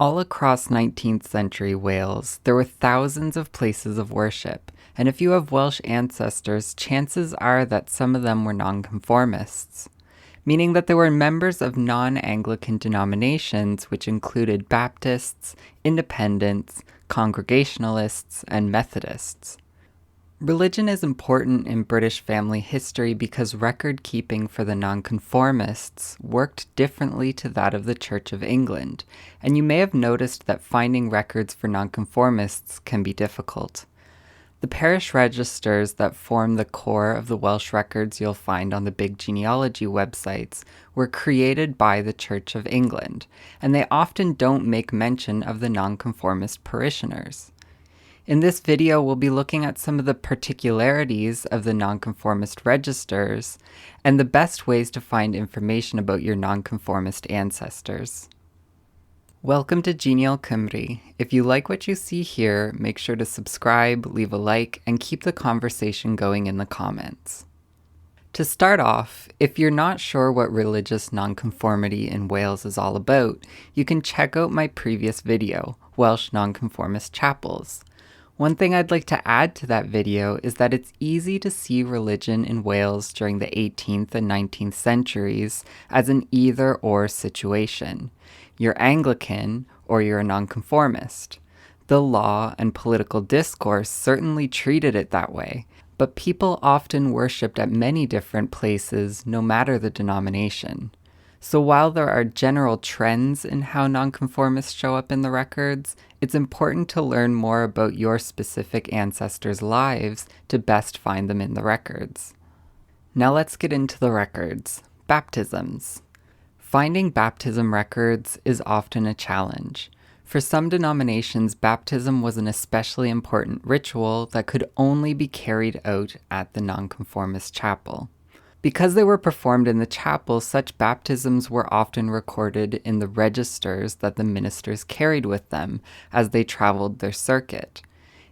All across 19th century Wales, there were thousands of places of worship, and if you have Welsh ancestors, chances are that some of them were nonconformists, meaning that they were members of non-Anglican denominations which included Baptists, Independents, Congregationalists, and Methodists. Religion is important in British family history because record-keeping for the nonconformists worked differently to that of the Church of England, and you may have noticed that finding records for nonconformists can be difficult. The parish registers that form the core of the Welsh records you'll find on the big genealogy websites were created by the Church of England, and they often don't make mention of the nonconformist parishioners. In this video, we'll be looking at some of the particularities of the nonconformist registers and the best ways to find information about your nonconformist ancestors. Welcome to GenealCymru. If you like what you see here, make sure to subscribe, leave a like, and keep the conversation going in the comments. To start off, if you're not sure what religious nonconformity in Wales is all about, you can check out my previous video, Welsh Nonconformist Chapels. One thing I'd like to add to that video is that it's easy to see religion in Wales during the 18th and 19th centuries as an either-or situation. You're Anglican or you're a nonconformist. The law and political discourse certainly treated it that way, but people often worshipped at many different places no matter the denomination. So while there are general trends in how nonconformists show up in the records, it's important to learn more about your specific ancestors' lives to best find them in the records. Now let's get into the records. Baptisms. Finding baptism records is often a challenge. For some denominations, baptism was an especially important ritual that could only be carried out at the nonconformist chapel. Because they were performed in the chapel, such baptisms were often recorded in the registers that the ministers carried with them as they traveled their circuit.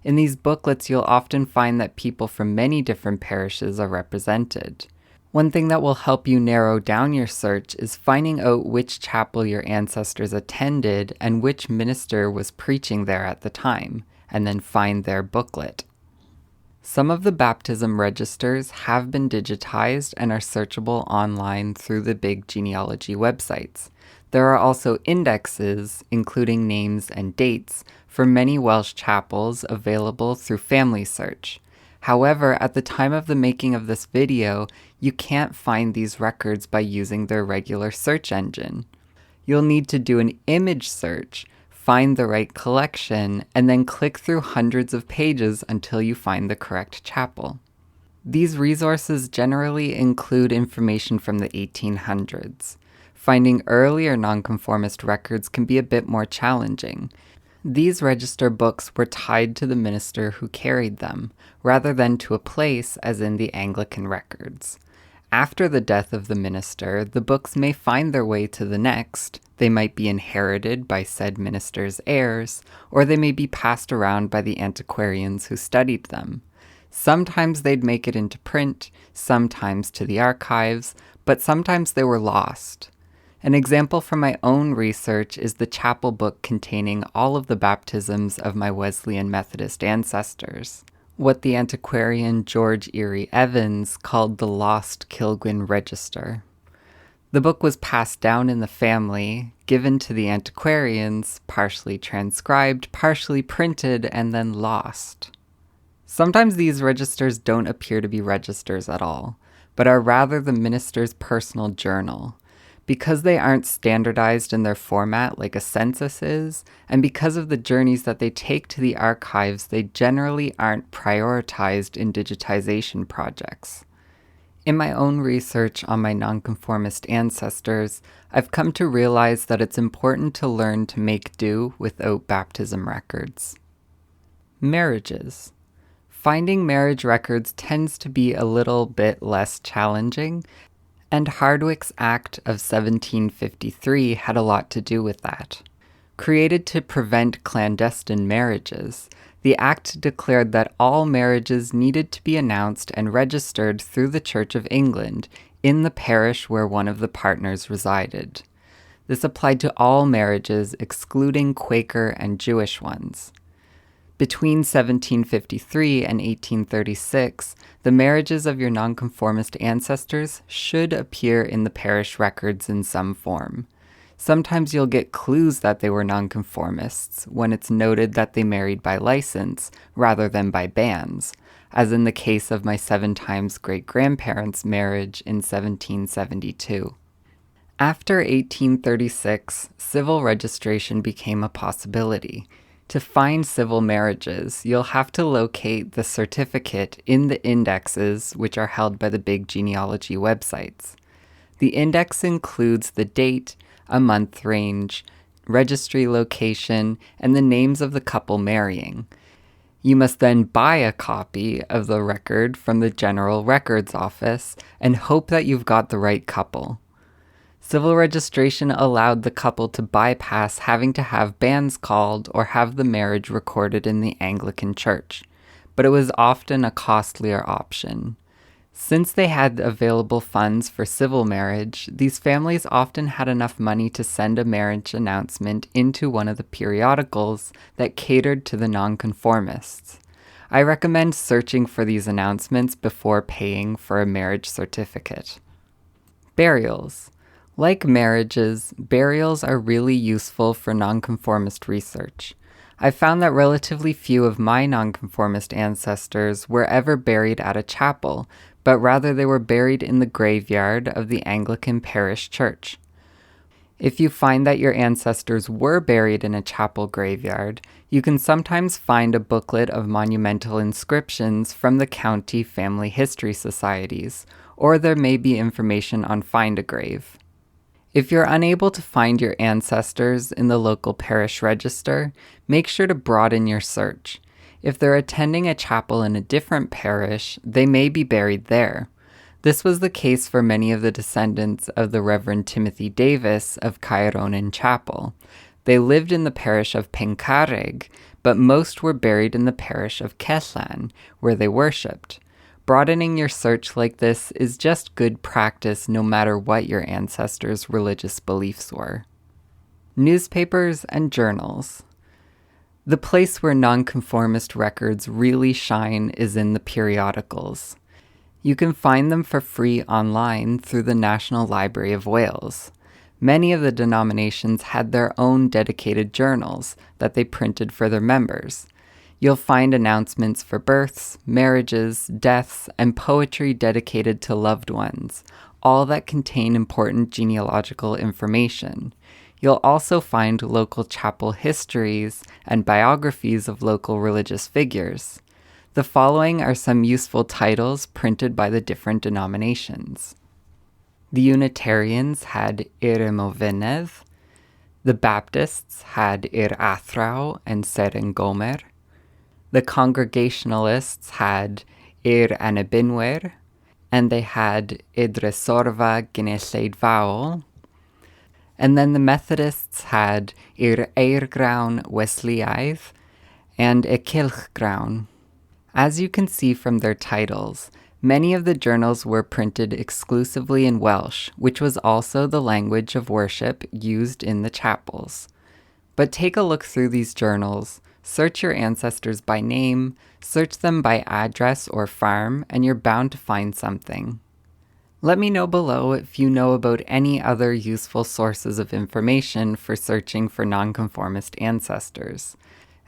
In these booklets, you'll often find that people from many different parishes are represented. One thing that will help you narrow down your search is finding out which chapel your ancestors attended and which minister was preaching there at the time, and then find their booklet. Some of the baptism registers have been digitized and are searchable online through the big genealogy websites. There are also indexes, including names and dates, for many Welsh chapels available through Family Search. However, at the time of the making of this video, you can't find these records by using their regular search engine. You'll need to do an image search, find the right collection, and then click through hundreds of pages until you find the correct chapel. These resources generally include information from the 1800s. Finding earlier nonconformist records can be a bit more challenging. These register books were tied to the minister who carried them, rather than to a place as in the Anglican records. After the death of the minister, the books may find their way to the next. They might be inherited by said minister's heirs, or they may be passed around by the antiquarians who studied them. Sometimes they'd make it into print, sometimes to the archives, but sometimes they were lost. An example from my own research is the chapel book containing all of the baptisms of my Wesleyan Methodist ancestors, what the antiquarian George Eyre Evans called the Lost Cilgwyn Register. The book was passed down in the family, given to the antiquarians, partially transcribed, partially printed, and then lost. Sometimes these registers don't appear to be registers at all, but are rather the minister's personal journal. Because they aren't standardized in their format like a census is, and because of the journeys that they take to the archives, they generally aren't prioritized in digitization projects. In my own research on my nonconformist ancestors, I've come to realize that it's important to learn to make do without baptism records. Marriages. Finding marriage records tends to be a little bit less challenging, and Hardwicke's Act of 1753 had a lot to do with that. Created to prevent clandestine marriages, the Act declared that all marriages needed to be announced and registered through the Church of England in the parish where one of the partners resided. This applied to all marriages, excluding Quaker and Jewish ones. Between 1753 and 1836, the marriages of your nonconformist ancestors should appear in the parish records in some form. Sometimes you'll get clues that they were nonconformists when it's noted that they married by license rather than by banns, as in the case of my 7 times great-grandparents' marriage in 1772. After 1836, civil registration became a possibility. To find civil marriages, you'll have to locate the certificate in the indexes, which are held by the big genealogy websites. The index includes the date, a month range, registry location, and the names of the couple marrying. You must then buy a copy of the record from the General Records Office and hope that you've got the right couple. Civil registration allowed the couple to bypass having to have banns called or have the marriage recorded in the Anglican Church, but it was often a costlier option. Since they had available funds for civil marriage, these families often had enough money to send a marriage announcement into one of the periodicals that catered to the nonconformists. I recommend searching for these announcements before paying for a marriage certificate. Burials. Like marriages, burials are really useful for nonconformist research. I found that relatively few of my nonconformist ancestors were ever buried at a chapel, but rather they were buried in the graveyard of the Anglican parish church. If you find that your ancestors were buried in a chapel graveyard, you can sometimes find a booklet of monumental inscriptions from the county family history societies, or there may be information on Find a Grave. If you're unable to find your ancestors in the local parish register, make sure to broaden your search. If they're attending a chapel in a different parish, they may be buried there. This was the case for many of the descendants of the Reverend Timothy Davis of Caeronen Chapel. They lived in the parish of Pencarreg, but most were buried in the parish of Cellan, where they worshipped. Broadening your search like this is just good practice no matter what your ancestors' religious beliefs were. Newspapers and journals. The place where nonconformist records really shine is in the periodicals. You can find them for free online through the National Library of Wales. Many of the denominations had their own dedicated journals that they printed for their members. You'll find announcements for births, marriages, deaths, and poetry dedicated to loved ones, all that contain important genealogical information. You'll also find local chapel histories and biographies of local religious figures. The following are some useful titles printed by the different denominations. The Unitarians had Eyre Myfynnedd. The Baptists had Eyre Athraw and Seren Gomer. The Congregationalists had Eyre Annibynwyr, and they had Idresorfa Genilleidfaol. And then the Methodists had Eurgrawn Wesleyaidd and Cilchgrawn. As you can see from their titles, many of the journals were printed exclusively in Welsh, which was also the language of worship used in the chapels. But take a look through these journals, search your ancestors by name, search them by address or farm, and you're bound to find something. Let me know below if you know about any other useful sources of information for searching for nonconformist ancestors.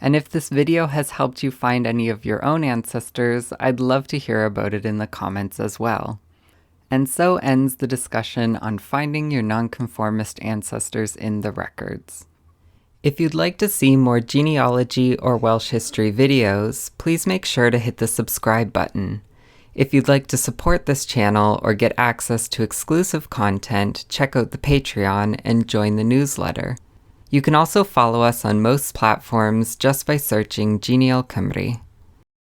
And if this video has helped you find any of your own ancestors, I'd love to hear about it in the comments as well. And so ends the discussion on finding your nonconformist ancestors in the records. If you'd like to see more genealogy or Welsh history videos, please make sure to hit the subscribe button. If you'd like to support this channel or get access to exclusive content, check out the Patreon and join the newsletter. You can also follow us on most platforms just by searching GenealCymru.